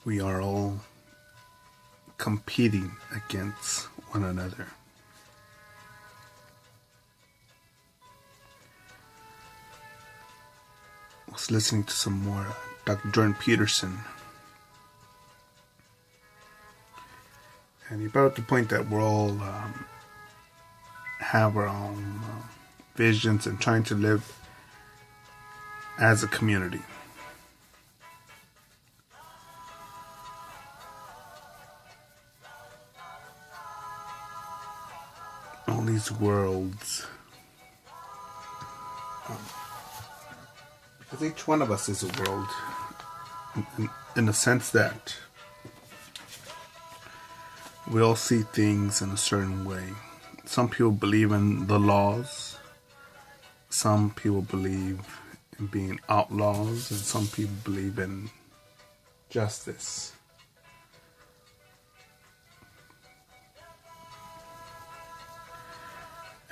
we are all competing against one another. I was listening to some more Dr. Jordan Peterson, and he brought up the point that we're all have our own visions and trying to live as a community. All these worlds, because each one of us is a world, in the sense that we all see things in a certain way. Some people believe in the laws, some people believe in being outlaws, and some people believe in justice.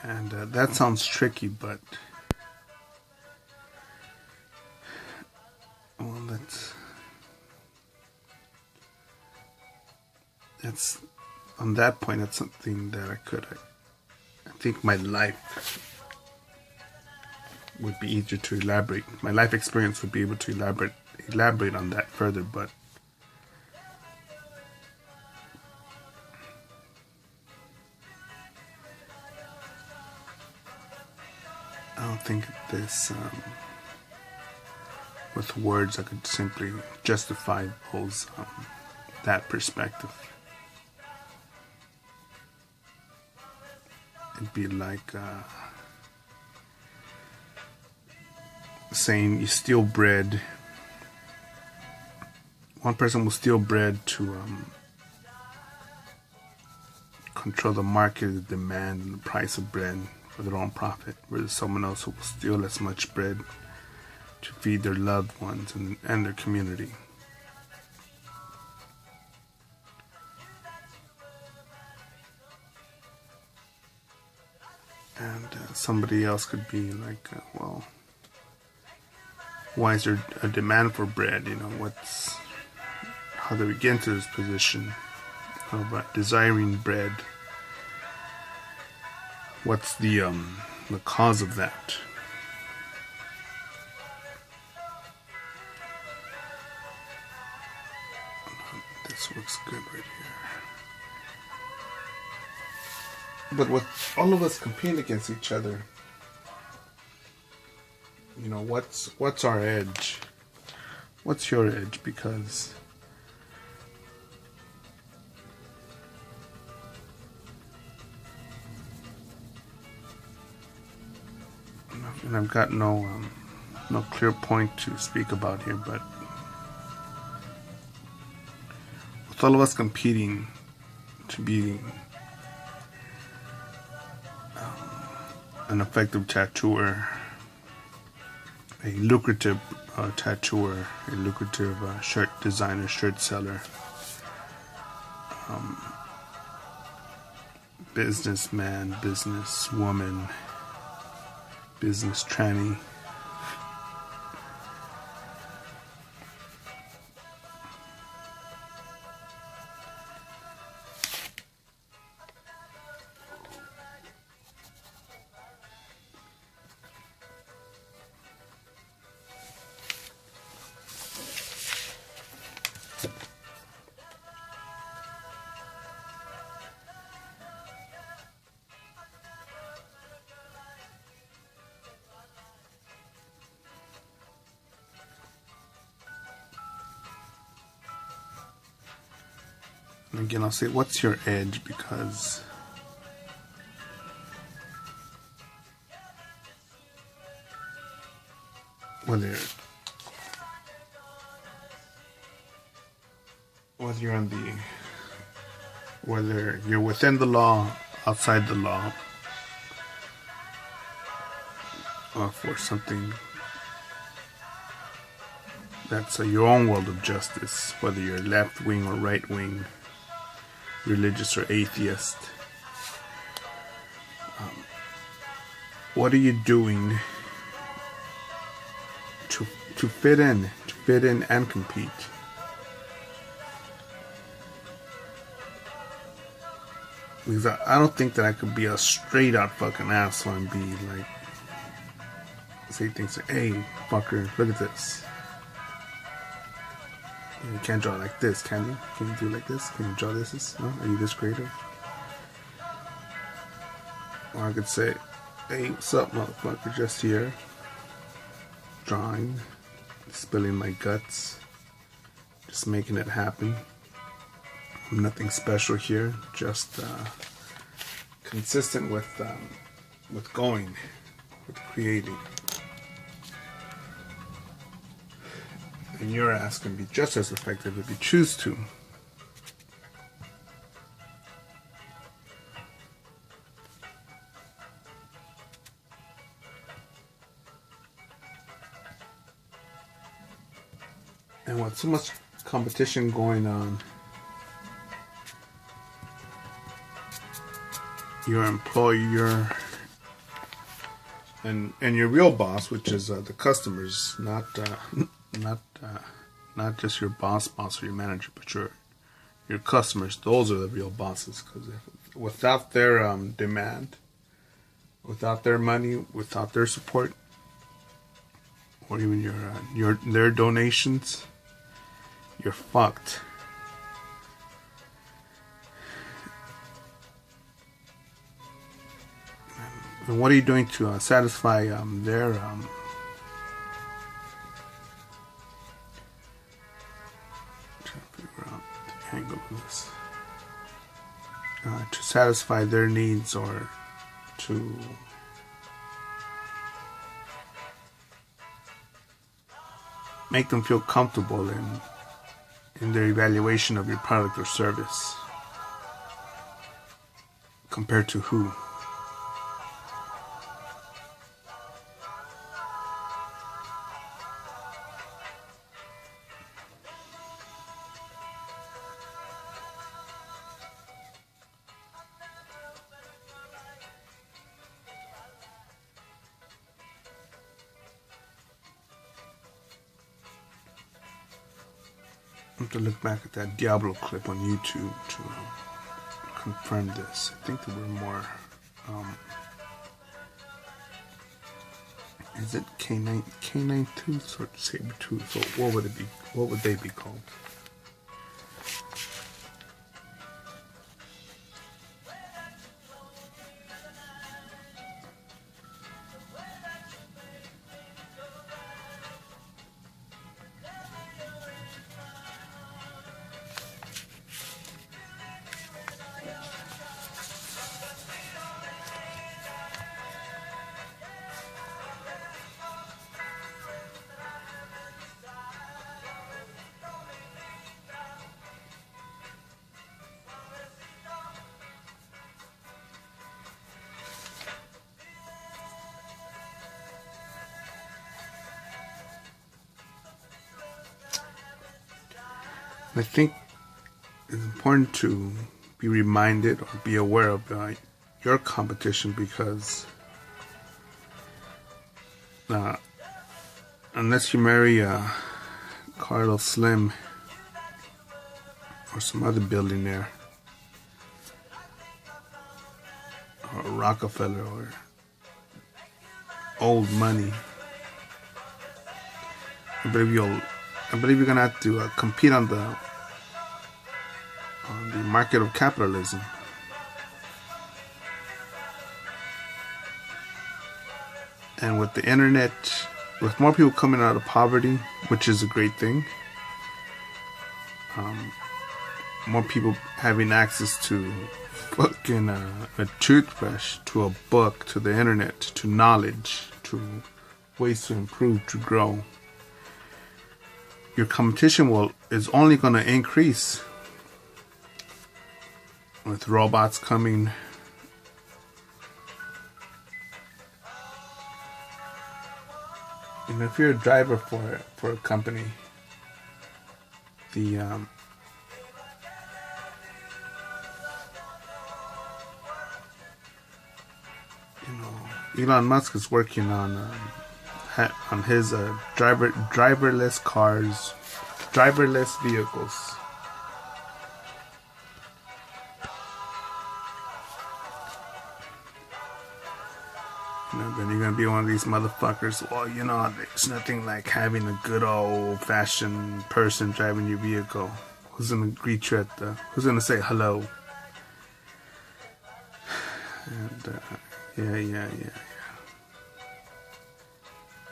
And that sounds tricky, but well, that's on that point. That's something that I think my life would be easier to elaborate. My life experience would be able to elaborate on that further, but I don't think this, with words, I could simply justify those, that perspective. It'd be like saying you steal bread. One person will steal bread to control the market, the demand, and the price of bread for their own profit, whereas someone else who will steal as much bread to feed their loved ones and their community. And somebody else could be like, well, why is there a demand for bread? You know, how do we get into this position of desiring bread? What's the cause of that? This looks good right here. But with all of us competing against each other, you know, what's our edge? What's your edge? Because and I've got no clear point to speak about here, but with all of us competing to be an effective tattooer, a lucrative tattooer, a lucrative shirt designer, shirt seller, businessman, businesswoman, business tranny. And again, I'll say, what's your edge? Because whether you're within the law, outside the law, or for something that's your own world of justice, whether you're left wing or right wing, religious or atheist, what are you doing to fit in and compete? Because I don't think that I could be a straight out fucking asshole and be like, say things like, hey, fucker, look at this. You can't draw like this, can you? Can you do like this? Can you draw this? No? Are you this creative? Or I could say, hey, what's up, motherfucker? Just here, drawing, spilling my guts, just making it happen. Nothing special here, just consistent with going, with creating. And your ass can be just as effective if you choose to. And with so much competition going on, your employer and your real boss, which is the customers, not just your boss or your manager, but your customers. Those are the real bosses, because without their demand, without their money, without their support, or even their donations, you're fucked. And what are you doing to satisfy their trying to figure out the angle of this, to satisfy their needs, or to make them feel comfortable in their evaluation of your product or service? Compared to who? I have to look back at that Diablo clip on YouTube to confirm this. I think there were more. Is it canine tooths or saber tooths? So what would it be? What would they be called? I think it's important to be reminded or be aware of your competition, because unless you marry Carlos Slim or some other billionaire or Rockefeller or old money, I believe you're gonna have to compete on the market of capitalism. And with the internet, with more people coming out of poverty, which is a great thing, more people having access to fucking a toothbrush, to a book, to the internet, to knowledge, to ways to improve, to grow, your competition is only going to increase with robots coming. And if you're a driver for a company, Elon Musk is working on his driverless cars, driverless vehicles. then you're gonna be one of these motherfuckers. Well, you know, there's nothing like having a good old-fashioned person driving your vehicle. Who's gonna greet you at the? Who's gonna say hello? And yeah.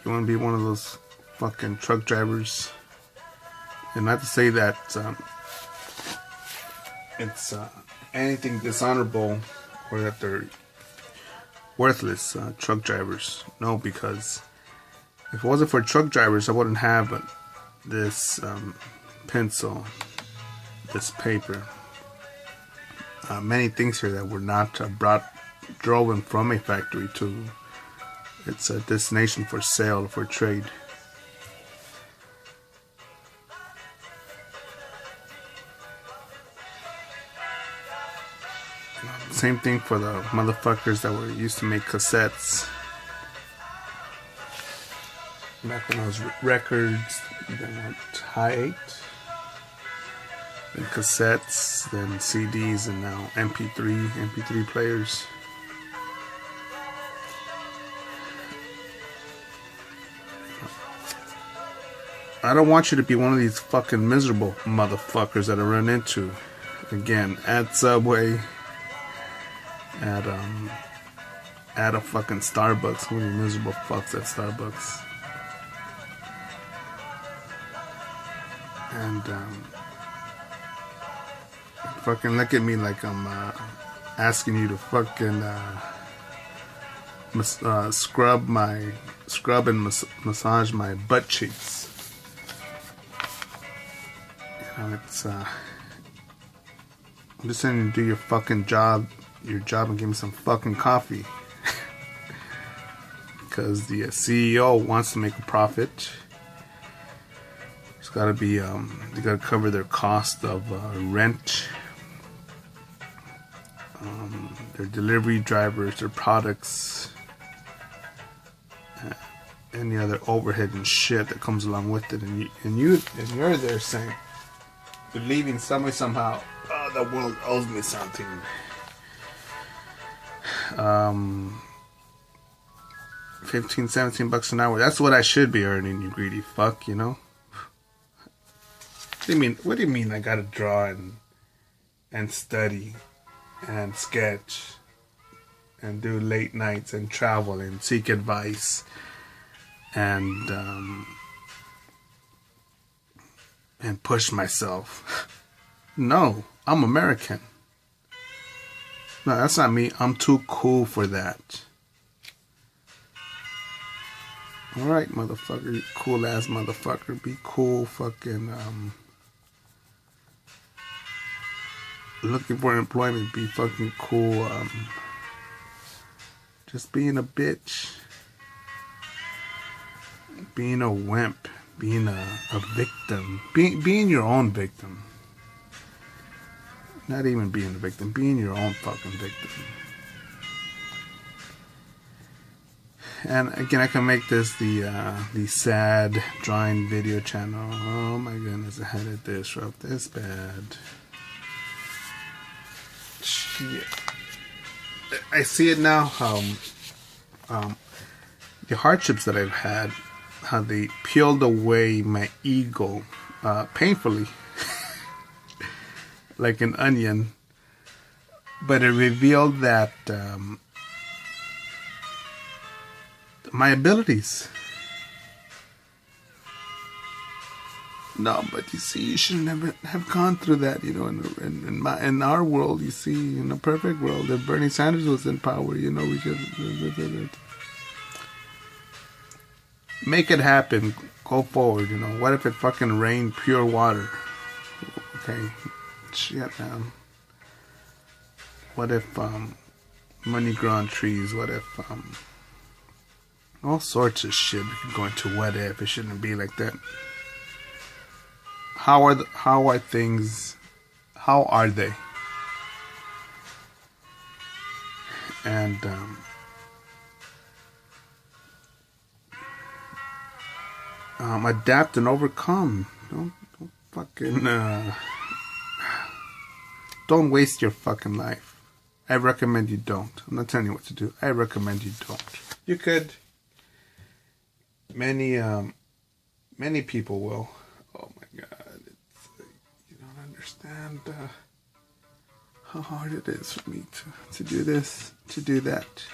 You wanna be one of those fucking truck drivers, and not to say that it's anything dishonorable or that they're worthless truck drivers. No, because if it wasn't for truck drivers, I wouldn't have this pencil, this paper, many things here that were not driven from a factory to its destination for sale, for trade. Same thing for the motherfuckers that were used to make cassettes. Back when those records, then high 8, then cassettes, then CDs, and now MP3 players. I don't want you to be one of these fucking miserable motherfuckers that I run into again at Subway, at a fucking Starbucks. One of you miserable fucks at Starbucks. And fucking look at me like I'm asking you to fucking scrub and massage my butt cheeks. You know, it's I'm just saying to do your fucking job, and give me some fucking coffee. Because the CEO wants to make a profit. It's gotta be they gotta cover their cost of rent, their delivery drivers, their products, any other overhead and shit that comes along with it. And you're there saying, believing some way somehow, oh, the world owes me something. 15, 17 bucks an hour. That's what I should be earning, you greedy fuck, you know? What do you mean I gotta draw and study and sketch and do late nights and travel and seek advice and push myself? No, I'm American. No, that's not me. I'm too cool for that. Alright, motherfucker. You cool ass motherfucker. Be cool, fucking, looking for employment. Be fucking cool, just being a bitch. Being a wimp. Being a victim. Being your own victim. Not even being a victim, being your own fucking victim. And again, I can make this the sad drawing video channel. Oh my goodness, I had it disrupt this bad. Shit. I see it now how the hardships that I've had, how they peeled away my ego painfully. Like an onion, but it revealed that my abilities. No, but you see, you should never have gone through that. You know, in our world, you see, in a perfect world, if Bernie Sanders was in power, you know, we could make it happen. Go forward. You know, what if it fucking rained pure water? Okay. Shit, man. What if money grew on trees? What if all sorts of shit? We could go into what if. It shouldn't be like that. How are things? How are they? And adapt and overcome. Don't fucking don't waste your fucking life. I recommend you don't. I'm not telling you what to do. I recommend you don't. You could. Many people will. Oh my God! You don't understand how hard it is for me to do this, to do that.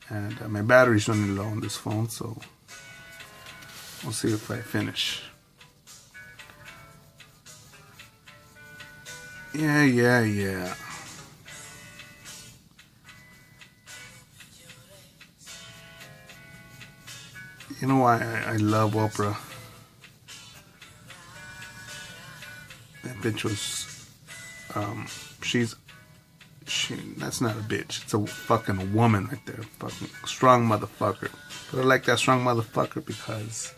And my battery's running low on this phone, so we'll see if I finish. Yeah. You know why I love Oprah? That bitch was, that's not a bitch. It's a fucking woman right there. Fucking strong motherfucker. But I like that strong motherfucker because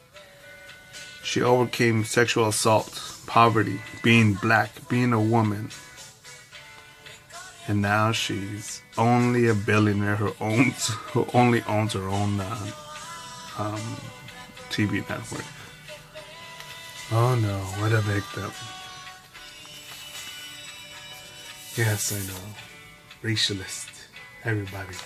she overcame sexual assault, poverty, being black, being a woman. And now she's only a billionaire who only owns her own TV network. Oh no, what a victim. Yes, I know. Racialist. Everybody.